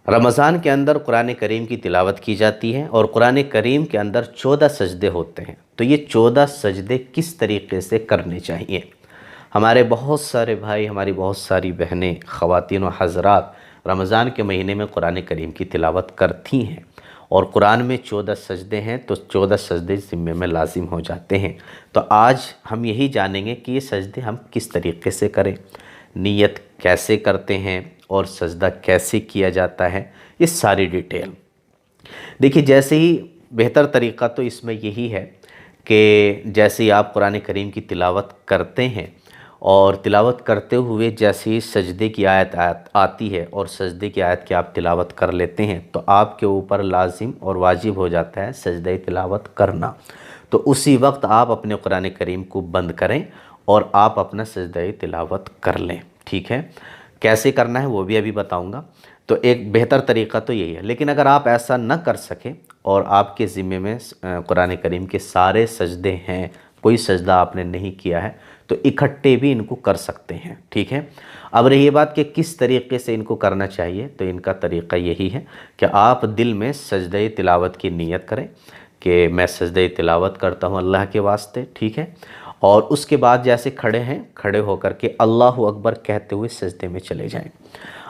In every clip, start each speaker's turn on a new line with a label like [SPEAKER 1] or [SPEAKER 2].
[SPEAKER 1] رمضان کے اندر قرآن کریم کی تلاوت کی جاتی ہے اور قرآن کریم کے اندر 14 سجدے ہوتے ہیں۔ تو یہ 14 سجدے کس طریقے سے کرنے چاہیے؟ ہمارے بہت سارے بھائی، ہماری بہت ساری بہنیں، خواتین و حضرات رمضان کے مہینے میں قرآن کریم کی تلاوت کرتی ہیں، اور قرآن میں 14 سجدے ہیں تو 14 سجدے ذمے میں لازم ہو جاتے ہیں۔ تو آج ہم یہی جانیں گے کہ یہ سجدے ہم کس طریقے سے کریں، نیت کیسے کرتے ہیں اور سجدہ کیسے کیا جاتا ہے، یہ ساری ڈیٹیل۔ دیکھیے، جیسے ہی بہتر طریقہ تو اس میں یہی ہے کہ جیسے ہی آپ قرآن کریم کی تلاوت کرتے ہیں اور تلاوت کرتے ہوئے جیسے ہی سجدے کی آیت آتی ہے اور سجدے کی آیت کی آپ تلاوت کر لیتے ہیں تو آپ کے اوپر لازم اور واجب ہو جاتا ہے سجدہ تلاوت کرنا۔ تو اسی وقت آپ اپنے قرآن کریم کو بند کریں اور آپ اپنا سجدہ تلاوت کر لیں، ٹھیک ہے؟ کیسے کرنا ہے وہ بھی ابھی بتاؤں گا۔ تو ایک بہتر طریقہ تو یہی ہے، لیکن اگر آپ ایسا نہ کر سکیں اور آپ کے ذمے میں قرآن کریم کے سارے سجدے ہیں، کوئی سجدہ آپ نے نہیں کیا ہے، تو اکٹھے بھی ان کو کر سکتے ہیں، ٹھیک ہے؟ اب رہی یہ بات کہ کس طریقے سے ان کو کرنا چاہیے، تو ان کا طریقہ یہی ہے کہ آپ دل میں سجدہ تلاوت کی نیت کریں کہ میں سجدہ تلاوت کرتا ہوں اللہ کے واسطے، ٹھیک ہے؟ اور اس کے بعد جیسے کھڑے ہیں، کھڑے ہو کر کے اللہ اکبر کہتے ہوئے سجدے میں چلے جائیں۔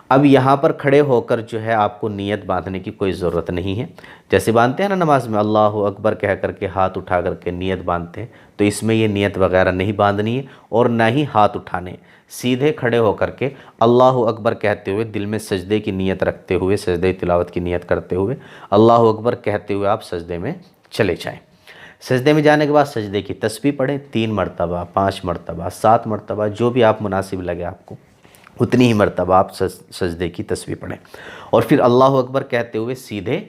[SPEAKER 1] اب یہاں پر کھڑے ہو کر جو ہے آپ کو نیت باندھنے کی کوئی ضرورت نہیں ہے، جیسے باندھتے ہیں نا نماز میں اللہ اکبر کہہ کر کے ہاتھ اٹھا کر کے نیت باندھتے ہیں، تو اس میں یہ نیت وغیرہ نہیں باندھنی ہے اور نہ ہی ہاتھ اٹھانے، سیدھے کھڑے ہو کر کے اللہ اکبر کہتے ہوئے دل میں سجدے کی نیت رکھتے ہوئے، سجدے تلاوت کی نیت کرتے ہوئے اللہ اکبر کہتے ہوئے آپ سجدے میں چلے جائیں۔ سجدے میں جانے کے بعد سجدے کی تسبیح پڑھیں 3 مرتبہ، 5 مرتبہ، 7 مرتبہ، جو بھی آپ مناسب لگے آپ کو اتنی ہی مرتبہ آپ سجدے کی تسبیح پڑھیں، اور پھر اللہ اکبر کہتے ہوئے سیدھے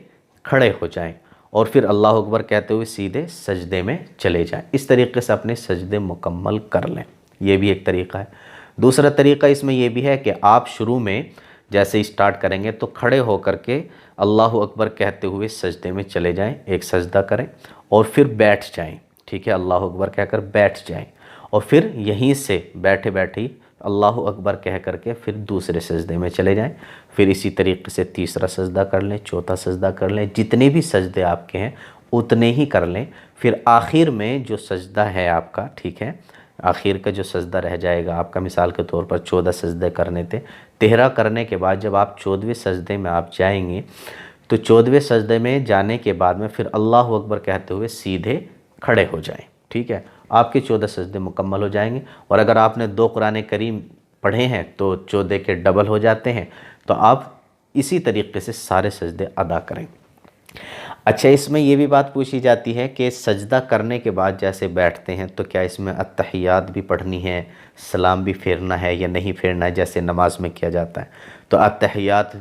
[SPEAKER 1] کھڑے ہو جائیں اور پھر اللہ اکبر کہتے ہوئے سیدھے سجدے میں چلے جائیں۔ اس طریقے سے اپنے سجدے مکمل کر لیں، یہ بھی ایک طریقہ ہے۔ دوسرا طریقہ اس میں یہ بھی ہے کہ آپ شروع میں جیسے اسٹارٹ کریں گے تو کھڑے ہو کر کے اللہ اکبر کہتے ہوئے سجدے میں چلے جائیں، ایک سجدہ کریں اور پھر بیٹھ جائیں، ٹھیک ہے؟ اللہ اکبر کہہ کر بیٹھ جائیں اور پھر یہیں سے بیٹھے بیٹھے ہی اللہ اکبر کہہ کر کے پھر دوسرے سجدے میں چلے جائیں، پھر اسی طریقے سے تیسرا سجدہ کر لیں، چوتھا سجدہ کر لیں، جتنے بھی سجدے آپ کے ہیں اتنے ہی کر لیں۔ پھر آخر میں جو سجدہ ہے آپ کا، ٹھیک ہے، آخر کا جو سجدہ رہ جائے گا آپ کا، مثال کے طور پر 14 سجدے کرنے تھے، 13 کرنے کے بعد جب آپ 14ویں سجدے میں آپ جائیں گے تو 14ویں سجدے میں جانے کے بعد میں پھر اللہ اکبر کہتے ہوئے سیدھے کھڑے ہو جائیں، ٹھیک ہے؟ آپ کے 14 سجدے مکمل ہو جائیں گے، اور اگر آپ نے 2 قرآن کریم پڑھے ہیں تو 14 کے ڈبل ہو جاتے ہیں، تو آپ اسی طریقے سے سارے سجدے ادا کریں۔ اچھا، اس میں یہ بھی بات پوچھی جاتی ہے کہ سجدہ کرنے کے بعد جیسے بیٹھتے ہیں تو کیا اس میں التحیات بھی پڑھنی ہے، سلام بھی پھیرنا ہے یا نہیں پھیرنا ہے جیسے نماز میں کیا جاتا ہے؟ تو التحیات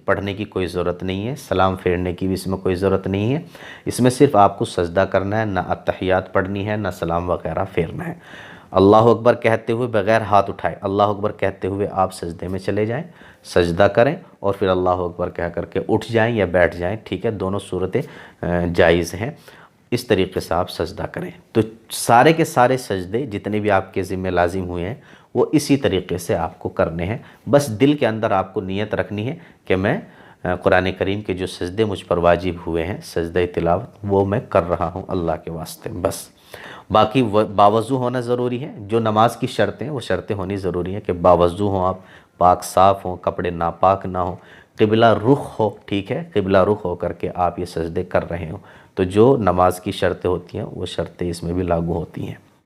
[SPEAKER 1] پڑھنے کی کوئی ضرورت نہیں ہے، سلام پھیرنے کی بھی اس میں کوئی ضرورت نہیں ہے، اس میں صرف آپ کو سجدہ کرنا ہے، نہ التحیات پڑھنی ہے نہ سلام وغیرہ پھیرنا ہے۔ اللہ اکبر کہتے ہوئے بغیر ہاتھ اٹھائے اللہ اکبر کہتے ہوئے آپ سجدے میں چلے جائیں، سجدہ کریں اور پھر اللہ اکبر کہہ کر کے اٹھ جائیں یا بیٹھ جائیں، ٹھیک ہے؟ دونوں صورتیں جائز ہیں، اس طریقے سے آپ سجدہ کریں۔ تو سارے کے سارے سجدے جتنے بھی آپ کے ذمہ لازم ہوئے ہیں وہ اسی طریقے سے آپ کو کرنے ہیں، بس دل کے اندر آپ کو نیت رکھنی ہے کہ میں قرآن کریم کے جو سجدے مجھ پر واجب ہوئے ہیں سجدہ تلاوت وہ میں کر رہا ہوں اللہ کے واسطے، بس۔ باقی باوضو ہونا ضروری ہے، جو نماز کی شرطیں وہ شرطیں ہونی ضروری ہیں کہ باوضو ہوں آپ، پاک صاف ہوں، کپڑے ناپاک نہ ہوں، قبلہ رخ ہو، ٹھیک ہے؟ قبلہ رخ ہو کر کے آپ یہ سجدے کر رہے ہوں، تو جو نماز کی شرطیں ہوتی ہیں وہ شرطیں اس میں بھی لاگو ہوتی ہیں۔